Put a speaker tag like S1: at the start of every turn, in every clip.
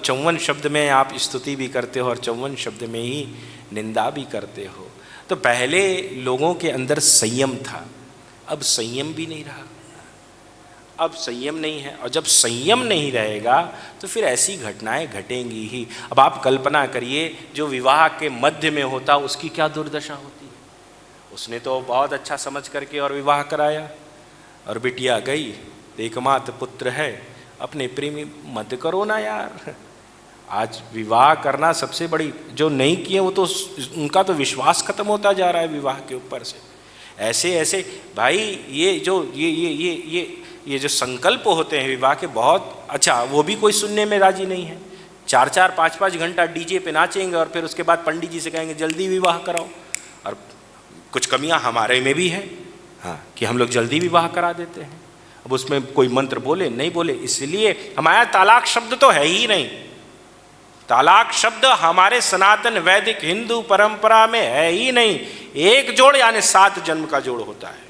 S1: 54 शब्द में आप स्तुति भी करते हो और 54 शब्द में ही निंदा भी करते हो। तो पहले लोगों के अंदर संयम था, अब संयम भी नहीं रहा, अब संयम नहीं है। और जब संयम नहीं रहेगा तो फिर ऐसी घटनाएं घटेंगी ही। अब आप कल्पना करिए, जो विवाह के मध्य में होता उसकी क्या दुर्दशा होती है। उसने तो बहुत अच्छा समझ करके और विवाह कराया, और बिटिया गई, एकमात्र पुत्र है, अपने प्रेमी मत करो ना यार। आज विवाह करना सबसे बड़ी, जो नहीं किए वो तो उनका तो विश्वास खत्म होता जा रहा है विवाह के ऊपर से। ऐसे ऐसे भाई ये जो ये जो संकल्प होते हैं विवाह के, बहुत अच्छा, वो भी कोई सुनने में राजी नहीं है। 4-4, 5-5 घंटा डीजे पे नाचेंगे और फिर उसके बाद पंडित जी से कहेंगे जल्दी विवाह कराओ। और कुछ कमियां हमारे में भी है, हाँ, कि हम लोग जल्दी विवाह करा देते हैं। अब उसमें कोई मंत्र बोले नहीं बोले, इसलिए हमारा तालाक शब्द तो है ही नहीं। तालाक शब्द हमारे सनातन वैदिक हिंदू परंपरा में है ही नहीं। एक जोड़ यानी 7 जन्म का जोड़ होता है।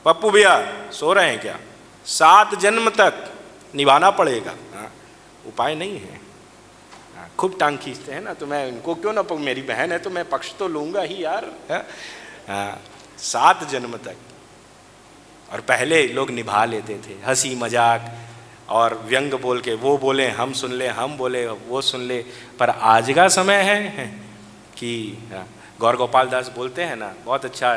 S1: पप्पू भैया सो रहे हैं क्या? 7 जन्म तक निभाना पड़ेगा, हाँ, उपाय नहीं है। हाँ, खूब टांग खींचते हैं ना, तो मैं इनको क्यों ना, मेरी बहन है तो मैं पक्ष तो लूँगा ही यार। हाँ, 7 जन्म तक। और पहले लोग निभा लेते थे, हंसी मजाक और व्यंग बोल के, वो बोले हम सुन ले, हम बोले वो सुन ले। पर आज का समय है कि गौर गोपाल दास बोलते हैं ना, बहुत अच्छा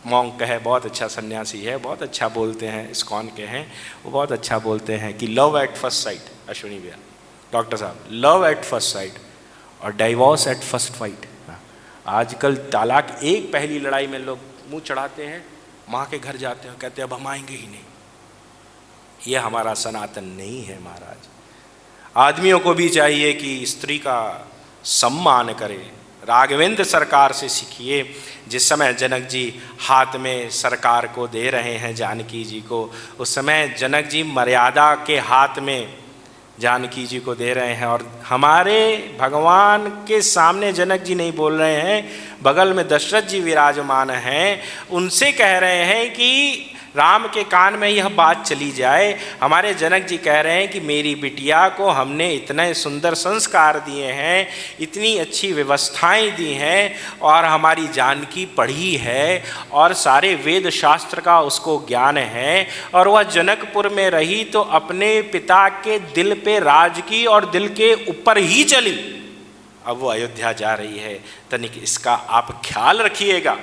S1: मॉन्क है, बहुत अच्छा सन्यासी है, बहुत अच्छा बोलते हैं, इस्कॉन के हैं, वो बहुत अच्छा बोलते हैं कि love at first sight. Ashwini भैया, डॉक्टर साहब, लव एट फर्स्ट साइट और डाइवोर्स एट फर्स्ट फाइट। आजकल तालाक एक पहली लड़ाई में लोग मुंह चढ़ाते हैं, माँ के घर जाते हैं, कहते हैं अब हम आएंगे ही नहीं। ये हमारा सनातन नहीं है महाराज। आदमियों को भी चाहिए कि स्त्री का सम्मान करें। राघवेंद्र सरकार से सीखिए। जिस समय जनक जी हाथ में सरकार को दे रहे हैं जानकी जी को, उस समय जनक जी मर्यादा के हाथ में जानकी जी को दे रहे हैं। और हमारे भगवान के सामने जनक जी नहीं बोल रहे हैं, बगल में दशरथ जी विराजमान हैं, उनसे कह रहे हैं कि राम के कान में यह बात चली जाए। हमारे जनक जी कह रहे हैं कि मेरी बिटिया को हमने इतने सुंदर संस्कार दिए हैं, इतनी अच्छी व्यवस्थाएं दी हैं, और हमारी जानकी पढ़ी है और सारे वेद शास्त्र का उसको ज्ञान है, और वह जनकपुर में रही तो अपने पिता के दिल पे राज की और दिल के ऊपर ही चली। अब वो अयोध्या जा रही है, तनिक इसका आप ख्याल रखिएगा,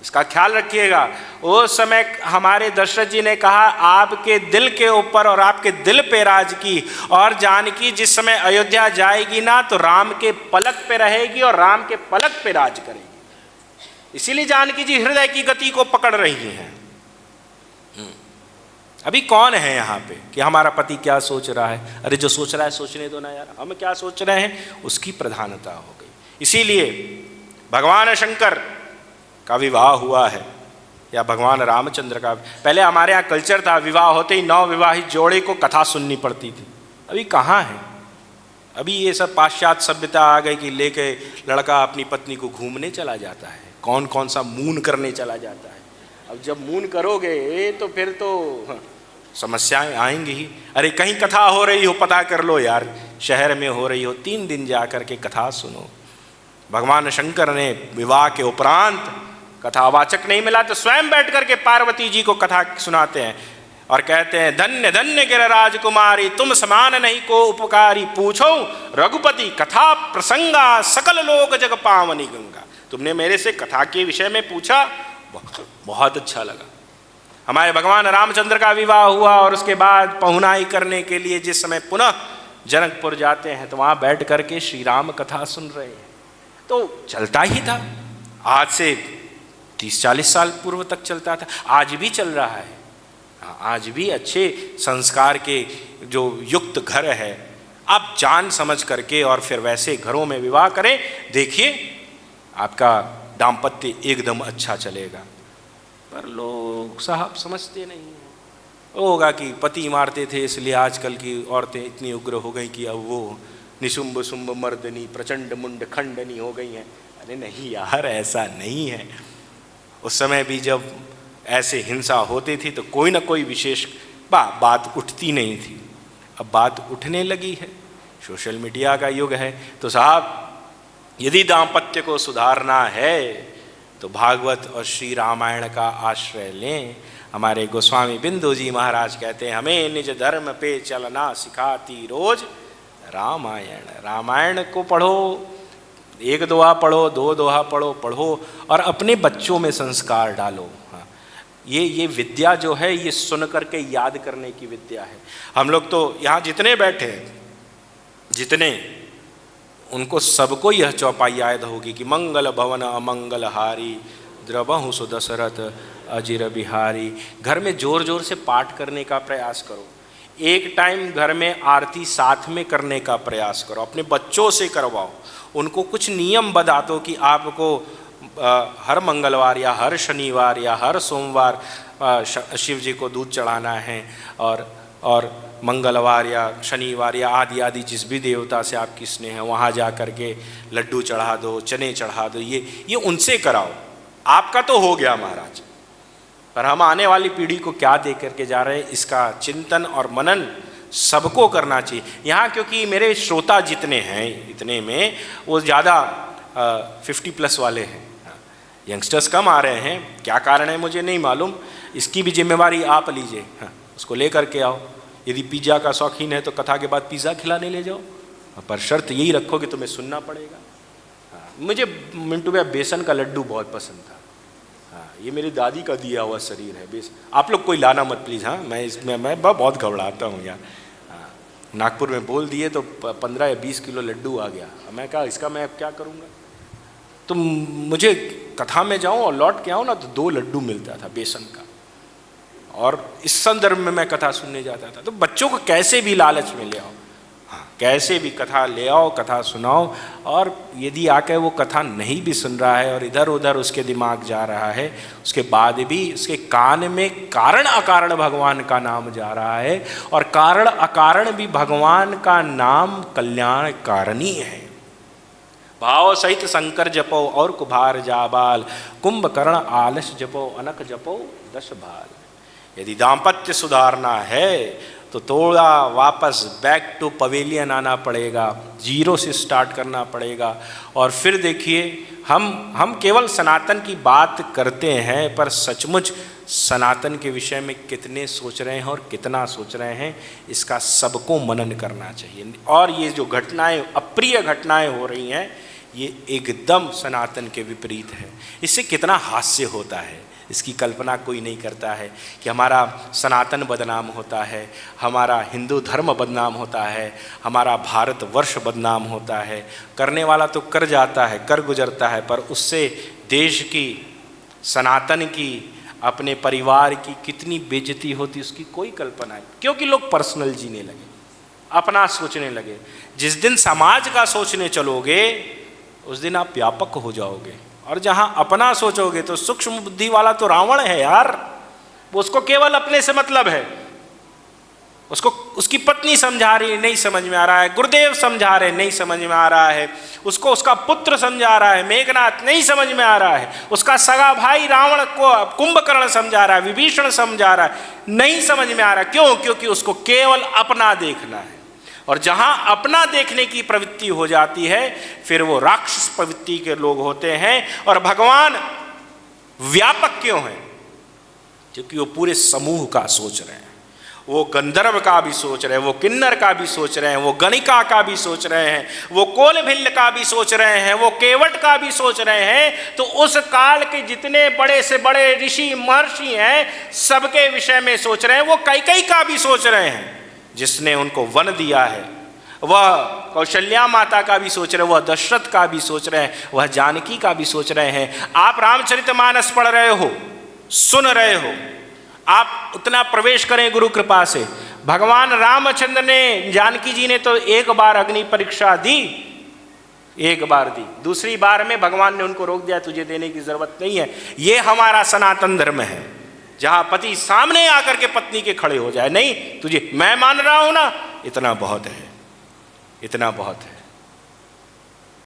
S1: इसका ख्याल रखिएगा। उस समय हमारे दशरथ जी ने कहा आपके दिल के ऊपर और आपके दिल पे राज की, और जानकी जिस समय अयोध्या जाएगी ना तो राम के पलक पे रहेगी और राम के पलक पे राज करेगी। इसीलिए जानकी जी हृदय की गति को पकड़ रही हैं। अभी कौन है यहाँ पे कि हमारा पति क्या सोच रहा है? अरे जो सोच रहा है सोचने दो ना यार, हम क्या सोच रहे हैं उसकी प्रधानता हो गई। इसीलिए भगवान शंकर का विवाह हुआ है या भगवान रामचंद्र का। पहले हमारे यहाँ कल्चर था, विवाह होते ही नवविवाहित जोड़े को कथा सुननी पड़ती थी। अभी कहाँ है? अभी ये सब पाश्चात्य सभ्यता आ गई कि लेके लड़का अपनी पत्नी को घूमने चला जाता है, कौन कौन सा मून करने चला जाता है। अब जब मून करोगे तो फिर तो समस्याएं आएंगी ही। अरे कहीं कथा हो रही हो पता कर लो यार, शहर में हो रही हो 3 दिन जा कर के कथा सुनो। भगवान शंकर ने विवाह के उपरांत कथावाचक नहीं मिला तो स्वयं बैठ करके पार्वती जी को कथा सुनाते हैं और कहते हैं धन्य धन्य गिरिराज कुमारी तुम समान नहीं को उपकारी, पूछो रघुपति कथा प्रसंगा सकल लोक जग पावनी गंगा। तुमने मेरे से कथा के विषय में पूछा, बहुत अच्छा लगा। हमारे भगवान रामचंद्र का विवाह हुआ और उसके बाद पहुनाई करने के लिए जिस समय पुनः जनकपुर जाते हैं तो वहाँ बैठ करके श्री राम कथा सुन रहे हैं। तो चलता ही था, आज से 30-40 साल पूर्व तक चलता था, आज भी चल रहा है। आज भी अच्छे संस्कार के जो युक्त घर है, आप जान समझ करके और फिर वैसे घरों में विवाह करें, देखिए आपका दाम्पत्य एकदम अच्छा चलेगा। पर लोग साहब समझते नहीं हैं। होगा कि पति मारते थे इसलिए आजकल की औरतें इतनी उग्र हो गई कि अब वो निशुंभ शुंभ मर्दनी प्रचंड मुंड खंडनी हो गई हैं। अरे नहीं यार, ऐसा नहीं है। उस समय भी जब ऐसे हिंसा होती थी तो कोई ना कोई विशेष बात उठती नहीं थी। अब बात उठने लगी है सोशल मीडिया का युग है। तो साहब यदि दाम्पत्य को सुधारना है तो भागवत और श्री रामायण का आश्रय लें। हमारे गोस्वामी बिंदु जी महाराज कहते हैं, हमें निज धर्म पे चलना सिखाती रोज रामायण। रामायण को पढ़ो, एक दोहा पढ़ो, दो दोहा पढ़ो और अपने बच्चों में संस्कार डालो। हाँ, ये विद्या जो है ये सुन करके याद करने की विद्या है। हम लोग तो यहाँ जितने बैठे हैं, जितने, उनको सबको यह चौपाई याद होगी कि मंगल भवन अमंगल हारी द्रवहु सुदशरथ अजिर बिहारी। घर में जोर जोर से पाठ करने का प्रयास करो। एक टाइम घर में आरती साथ में करने का प्रयास करो। अपने बच्चों से करवाओ, उनको कुछ नियम बता दो कि आपको हर मंगलवार या हर शनिवार या हर सोमवार शिव जी को दूध चढ़ाना है और मंगलवार या शनिवार या आदि जिस भी देवता से आपकी स्नेह है वहाँ जा कर के लड्डू चढ़ा दो, चने चढ़ा दो। ये उनसे कराओ। आपका तो हो गया महाराज, पर हम आने वाली पीढ़ी को क्या दे करके जा रहे हैं, इसका चिंतन और मनन सबको करना चाहिए। यहाँ क्योंकि मेरे श्रोता जितने हैं इतने में वो ज़्यादा 50+ वाले हैं, यंगस्टर्स कम आ रहे हैं। क्या कारण है मुझे नहीं मालूम, इसकी भी जिम्मेवारी आप लीजिए। हाँ, उसको ले करके आओ। यदि पिज़्ज़ा का शौकीन है तो कथा के बाद पिज़्ज़ा खिलाने ले जाओ, पर शर्त यही रखो कि तुम्हें सुनना पड़ेगा। हाँ, मुझे मिंटू भैया बेसन का लड्डू बहुत पसंद था। हाँ, ये मेरी दादी का दिया हुआ शरीर है बेसन। आप लोग कोई लाना मत प्लीज़। हाँ, मैं बहुत घबराता हूँ यार। हाँ, नागपुर में बोल दिए तो 15 या 20 किलो लड्डू आ गया। मैं कहा इसका मैं अब क्या करूँगा। तो मुझे कथा में जाऊँ और लौट के आऊँ ना तो 2 लड्डू मिलता था बेसन का, और इस संदर्भ में मैं कथा सुनने जाता था। तो बच्चों को कैसे भी लालच में ले आओ। हाँ, कैसे भी कथा ले आओ, कथा सुनाओ। और यदि आकर वो कथा नहीं भी सुन रहा है और इधर उधर उसके दिमाग जा रहा है, उसके बाद भी उसके कान में कारण अकारण भगवान का नाम जा रहा है, और कारण अकारण भी भगवान का नाम कल्याण कारणीय है। भाव सहित शंकर जपो और कुभार जाबाल, कुंभकर्ण आलस जपो अनक जपो 10 भाल। यदि दाम्पत्य सुधारना है तो थोड़ा वापस बैक टू पवेलियन आना पड़ेगा, 0 से स्टार्ट करना पड़ेगा। और फिर देखिए हम केवल सनातन की बात करते हैं, पर सचमुच सनातन के विषय में कितने सोच रहे हैं और कितना सोच रहे हैं, इसका सबको मनन करना चाहिए। और ये जो घटनाएं, अप्रिय घटनाएं हो रही हैं, ये एकदम सनातन के विपरीत है। इससे कितना हास्य होता है, इसकी कल्पना कोई नहीं करता है कि हमारा सनातन बदनाम होता है, हमारा हिंदू धर्म बदनाम होता है, हमारा भारतवर्ष बदनाम होता है। करने वाला तो कर जाता है, कर गुजरता है, पर उससे देश की, सनातन की, अपने परिवार की कितनी बेइज्जती होती उसकी कोई कल्पना नहीं। क्योंकि लोग पर्सनल जीने लगे, अपना सोचने लगे। जिस दिन समाज का सोचने चलोगे उस दिन आप व्यापक हो जाओगे। और जहाँ अपना सोचोगे तो सूक्ष्म बुद्धि वाला तो रावण है यार, उसको केवल अपने से मतलब है। उसको उसकी पत्नी समझा रही है, नहीं समझ में आ रहा है। गुरुदेव समझा रहे, नहीं समझ में आ रहा है। उसको उसका पुत्र समझा रहा है, मेघनाथ, नहीं समझ में आ रहा है। उसका सगा भाई रावण को कुंभकर्ण समझा रहा है, विभीषण समझा रहा है, नहीं समझ में आ रहा। क्यों? क्योंकि उसको केवल अपना देखना है। और जहां अपना देखने की प्रवृत्ति हो जाती है फिर वो राक्षस प्रवृत्ति के लोग होते हैं। और भगवान व्यापक क्यों है? क्योंकि वो पूरे समूह का सोच रहे हैं। वो गंधर्व का भी सोच रहे हैं, वो किन्नर का भी सोच रहे हैं, वो गणिका का भी सोच रहे हैं, वो कोलभिल्ल का भी सोच रहे हैं, वो केवट का भी सोच रहे हैं। तो उस काल के जितने बड़े से बड़े ऋषि महर्षि हैं सबके विषय में सोच रहे हैं। वो कैकेयी का भी सोच रहे हैं जिसने उनको वन दिया है, वह कौशल्या माता का भी सोच रहे हैं, वह दशरथ का भी सोच रहे हैं, वह जानकी का भी सोच रहे हैं। आप रामचरितमानस पढ़ रहे हो, सुन रहे हो, आप उतना प्रवेश करें गुरु कृपा से। भगवान रामचंद्र ने, जानकी जी ने तो एक बार अग्नि परीक्षा दी, एक बार दी, दूसरी बार में भगवान ने उनको रोक दिया, तुझे देने की जरूरत नहीं है। ये हमारा सनातन धर्म है, जहां पति सामने आकर के पत्नी के खड़े हो जाए, नहीं तुझे मैं मान रहा हूं ना, इतना बहुत है, इतना बहुत है।